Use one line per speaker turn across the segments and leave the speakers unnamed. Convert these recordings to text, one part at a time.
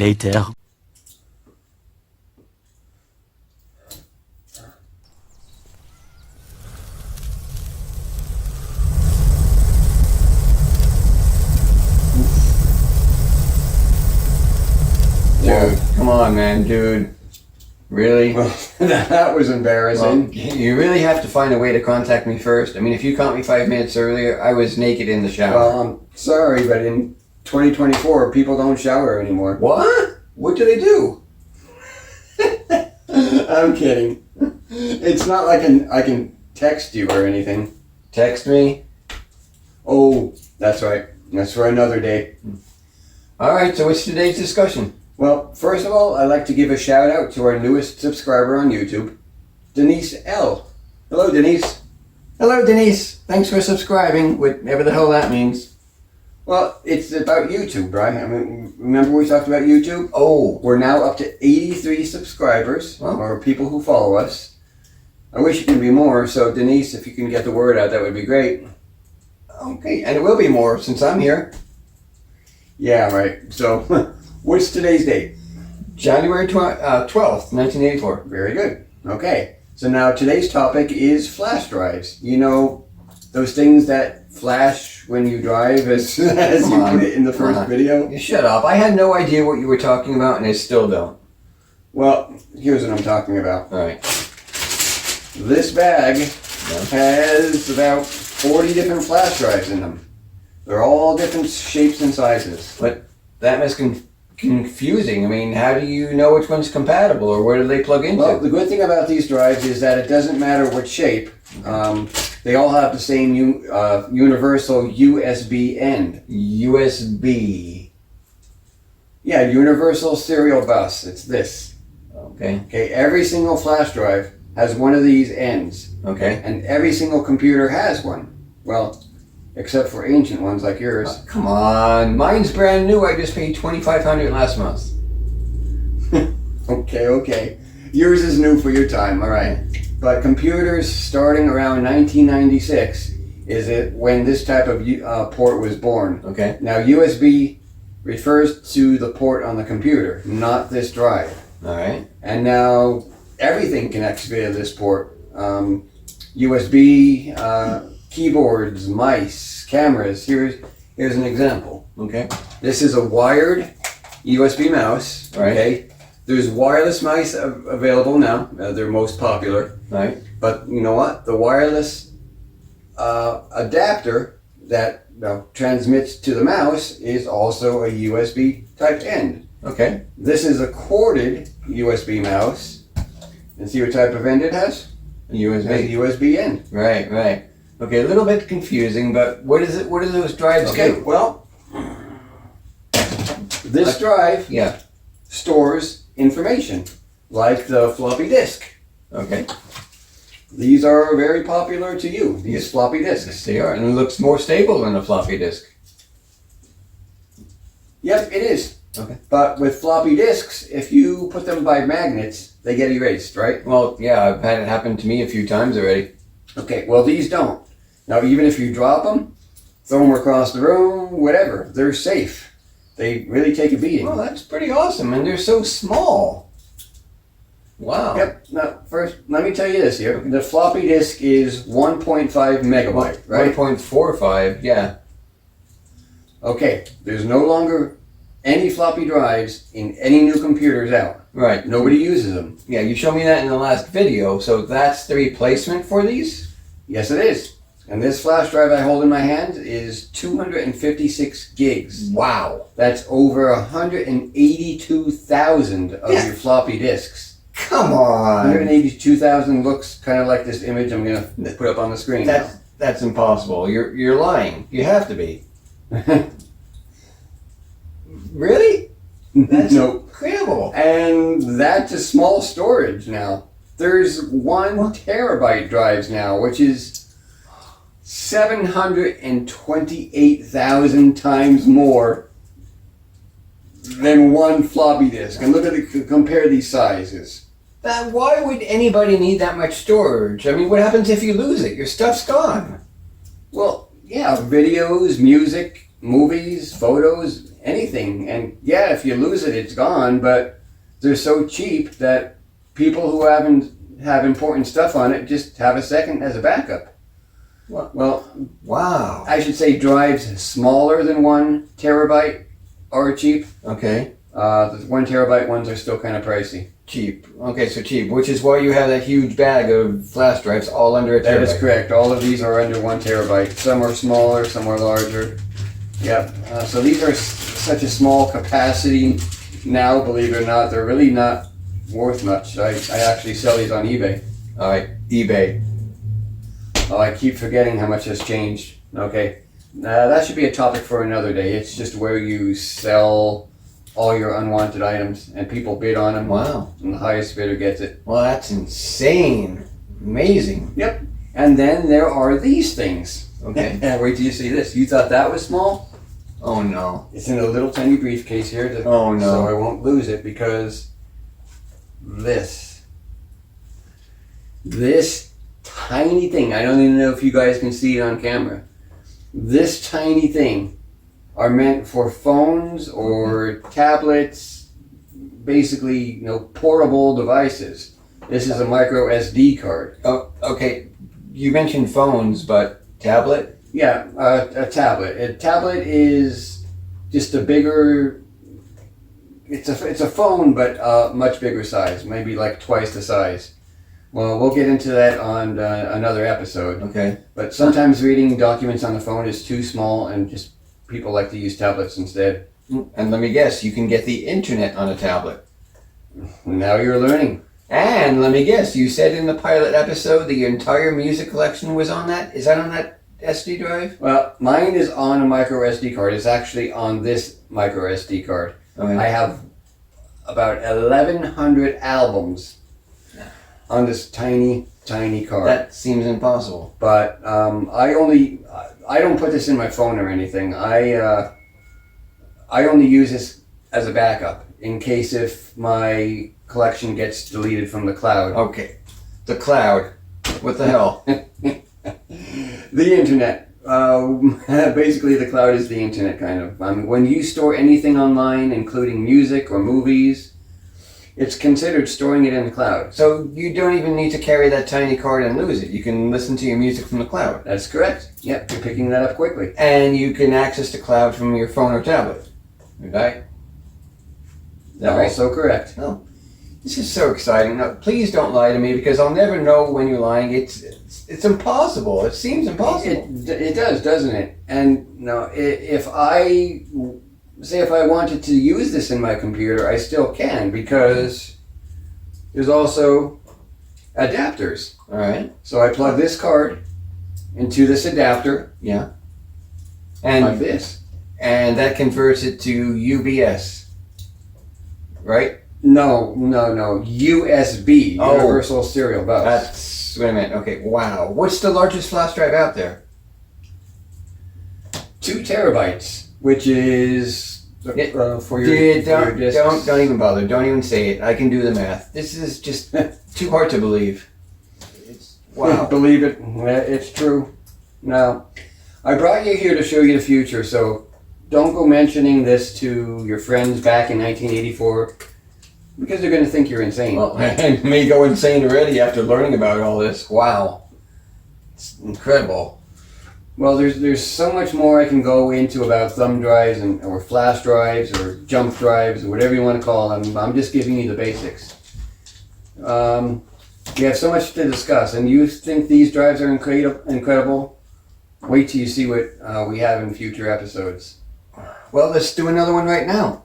later.
Dude, come on, man, dude. Really?
Well, that was embarrassing.
Well, you really have to find a way to contact me first. I mean, if you caught me 5 minutes earlier, I was naked in the shower.
Well, I'm sorry, but in 2024, people don't shower anymore.
What? What do they do?
I'm kidding. It's not like I can text you or anything.
Text me?
Oh, that's right. That's for another day.
Alright, so what's today's discussion?
Well, first of all, I'd like to give a shout out to our newest subscriber on YouTube, Denise L. Hello, Denise.
Hello, Denise. Thanks for subscribing, whatever the hell that means.
Well, it's about YouTube, right? I mean, remember we talked about YouTube?
Oh.
We're now up to 83 subscribers,
Wow.
or people who follow us. I wish it could be more, so Denise, if you can get the word out, that would be great.
Okay, and it will be more since I'm here.
Yeah, right. So, what's today's date?
January 12th, 1984.
Very good. Okay. So now today's topic is flash drives. You know, those things that flash when you drive, as you put it in the first video?
You shut up. I had no idea what you were talking about, and I still don't.
Well, here's what I'm talking about.
Alright.
This bag has about 40 different flash drives in them. They're all different shapes and sizes.
But that is confusing. I mean, how do you know which one's compatible, or where do they plug into?
Well, the good thing about these drives is that it doesn't matter what shape. They all have the same universal USB end.
USB.
Yeah, universal serial bus. It's this.
Okay.
Okay, every single flash drive has one of these ends,
Okay.
and every single computer has one. Well, except for ancient ones like yours.
Come on. Mine's brand new. I just paid $2,500 last month.
Okay. Yours is new for your time, all right. But computers starting around 1996 is it when this type of port was born.
Okay.
Now, USB refers to the port on the computer, not this drive.
Alright.
And now everything connects via this port. USB, keyboards, mice, cameras. Here's an example.
Okay.
This is a wired USB mouse.
Right.
Okay. There's wireless mice available now. They're most popular.
Right.
But you know what? The wireless adapter that transmits to the mouse is also a USB type end.
Okay.
This is a corded USB mouse. And see what type of end it has?
USB.
It has a USB end.
Right. Okay, a little bit confusing, but what is it? What do those drives
Okay,
do?
well, this drive
Yeah.
stores information, like the floppy disk.
Okay.
These are very popular to you, these floppy disks.
Yes, they are, and it looks more stable than a floppy disk.
Yep, it is.
Okay.
But with floppy disks, if you put them by magnets, they get erased, right?
Well, yeah, I've had it happen to me a few times already.
Okay, well, these don't. Now, even if you drop them, throw them across the room, whatever, they're safe. They really take a beating.
Well, that's pretty awesome, and they're so small. Wow.
Yep. Now, first, let me tell you this here. The floppy disk is 1.5 megabyte, right?
1.45, yeah.
Okay, there's no longer any floppy drives in any new computers out.
Right.
Nobody uses them.
Yeah, you showed me that in the last video, so that's the replacement for these?
Yes, it is. And this flash drive I hold in my hand is 256 gigs.
Wow.
That's over 182,000 of
Yeah.
your floppy disks.
Come on.
182,000 looks kind of like this image I'm going to put up on the screen.
That's impossible. You're lying. You have to be. Really? That's
Nope.
incredible.
And that's a small storage now. There's 1 terabyte drives now, which is 728,000 times more than one floppy disk. And look at compare these sizes.
Why would anybody need that much storage? I mean, what happens if you lose it? Your stuff's gone.
Well, yeah, videos, music, movies, photos, anything. And yeah, if you lose it, it's gone. But they're so cheap that people who haven't have important stuff on it just have a second as a backup. Well,
Wow.
I should say drives smaller than 1 terabyte are cheap.
Okay.
The 1 terabyte ones are still kind of pricey.
Cheap. Okay, so cheap, which is why you have that huge bag of flash drives all under a terabyte.
That is correct. All of these are under 1 terabyte. Some are smaller, some are larger. Yep. So these are such a small capacity now, believe it or not. They're really not worth much. I actually sell these on eBay.
All right, eBay.
Oh, I keep forgetting how much has changed. Okay. That should be a topic for another day. It's just where you sell all your unwanted items and people bid on them.
Wow.
And the highest bidder gets it.
Well, that's insane. Amazing.
Yep. And then there are these things.
Okay.
Wait till you see this. You thought that was small?
Oh no.
It's in a little tiny briefcase here.
Oh no.
So I won't lose it because this tiny thing, I don't even know if you guys can see it on camera. This tiny thing are meant for phones or tablets, basically, portable devices. This is a micro SD card.
Oh, okay. You mentioned phones, but tablet?
Yeah, a tablet. A tablet is just a bigger. It's a phone, but much bigger size, maybe like twice the size. Well, we'll get into that on another episode.
Okay.
But sometimes reading documents on the phone is too small, and just people like to use tablets instead.
And let me guess, you can get the internet on a tablet.
Now you're learning.
And let me guess, you said in the pilot episode the entire music collection was on that? Is that on that SD drive?
Well, mine is on a micro SD card. It's actually on this micro SD card.
Okay.
I have about 1,100 albums on this tiny card.
That seems impossible.
But I don't put this in my phone or anything. I only use this as a backup in case if my collection gets deleted from the cloud.
Okay. The cloud. What the hell?
The internet. Basically, the cloud is the internet, kind of. When you store anything online, including music or movies, it's considered storing it in the cloud.
So you don't even need to carry that tiny card and lose it. You can listen to your music from the cloud.
That's correct. Yep, you're picking that up quickly.
And you can access the cloud from your phone or tablet. Right?
That's also correct.
No. This is so exciting. Now, please don't lie to me because I'll never know when you're lying. It's impossible. It seems impossible.
It does, doesn't it? And no, if I wanted to use this in my computer, I still can because there's also adapters.
All right.
So I plug this card into this adapter.
Yeah.
Like
And
this.
and that converts it to UBS. Right?
No. USB,
Oh.
Universal Serial Bus.
That's what I meant. Okay. Wow. What's the largest flash drive out there?
2 terabytes, which is for your,
Dude,
for your discs.
don't even bother. Don't even say it. I can do the math. This is just too hard to believe. Wow.
Believe it, it's true. Now, I brought you here to show you the future, so don't go mentioning this to your friends back in 1984 because they're going to think you're insane.
Well, I may go insane already after learning about all this. Wow. It's incredible.
Well, there's so much more I can go into about thumb drives or flash drives or jump drives or whatever you want to call them. I'm just giving you the basics. We have so much to discuss, and you think these drives are incredible? Wait till you see what we have in future episodes.
Well, let's do another one right now.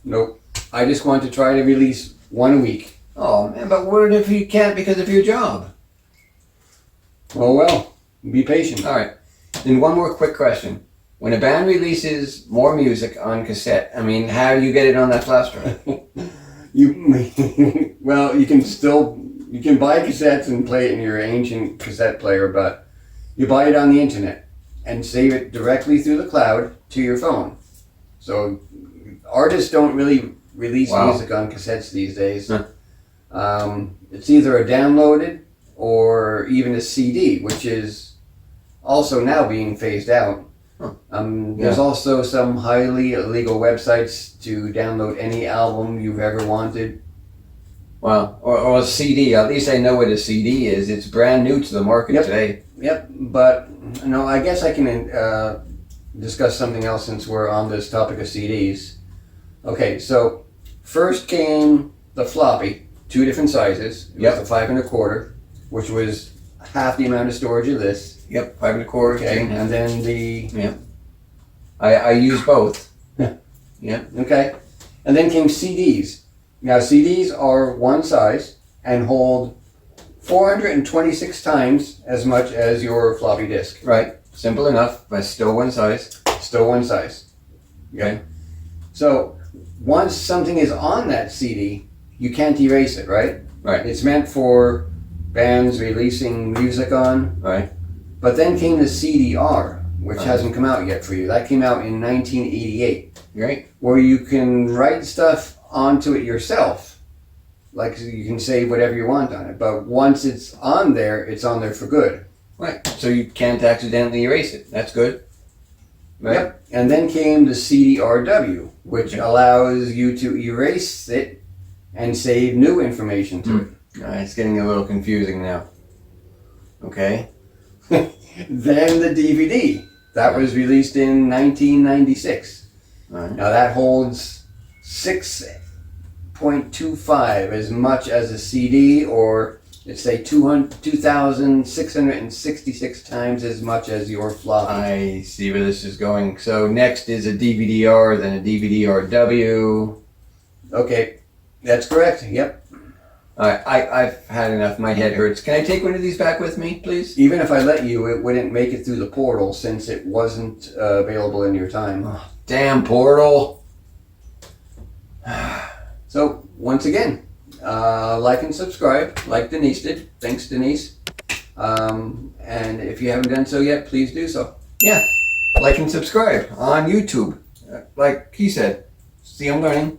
Nope. I just want to try to release one a week.
Oh, man, but what if you can't because of your job?
Well, be patient.
All right. Then one more quick question. When a band releases more music on cassette, how do you get it on that flash drive?
You can buy cassettes and play it in your ancient cassette player, but you buy it on the internet and save it directly through the cloud to your phone. So artists don't really release music on cassettes these days.
Huh.
It's either a downloaded or even a CD, which is also now being phased out. There's also some highly illegal websites to download any album you've ever wanted.
Wow. Or a CD. At least I know what a CD is. It's brand new to the market
Yep.
today.
Yep, but no, I guess I can discuss something else since we're on this topic of CDs. Okay, so first came the floppy, 2 different sizes. It
Yep.
was the 5 1/4, which was half the amount of storage of this.
Yep. 5 1/4.
Okay, and then the
I use both.
okay, and then came CDs. Now CDs are one size and hold 426 times as much as your floppy disk.
Right. Simple enough, but still one size.
Still one size. Okay. So once something is on that CD, you can't erase it, right?
Right.
It's meant for bands releasing music on.
Right.
But then came the CDR, which
Right.
hasn't come out yet for you. That came out in 1988,
Right.
where you can write stuff onto it yourself. Like you can save whatever you want on it. But once it's on there for good.
Right. So you can't accidentally erase it. That's good. Right.
Yep. And then came the CDRW, which allows you to erase it and save new information to it.
It's getting a little confusing now. Okay.
Then the DVD. That was released in 1996.
All right.
Now that holds 6.25 as much as a CD, or let's say 2,666 times as much as your floppy.
I see where this is going. So next is a DVD-R, then a DVD-RW.
Okay, that's correct. Yep.
I've had enough. My head hurts. Can I take one of these back with me, please?
Even if I let you, it wouldn't make it through the portal since it wasn't available in your time.
Damn portal.
So, once again, like and subscribe, like Denise did. Thanks, Denise. And if you haven't done so yet, please do so.
Like and subscribe on YouTube. Like he said. See, I'm learning.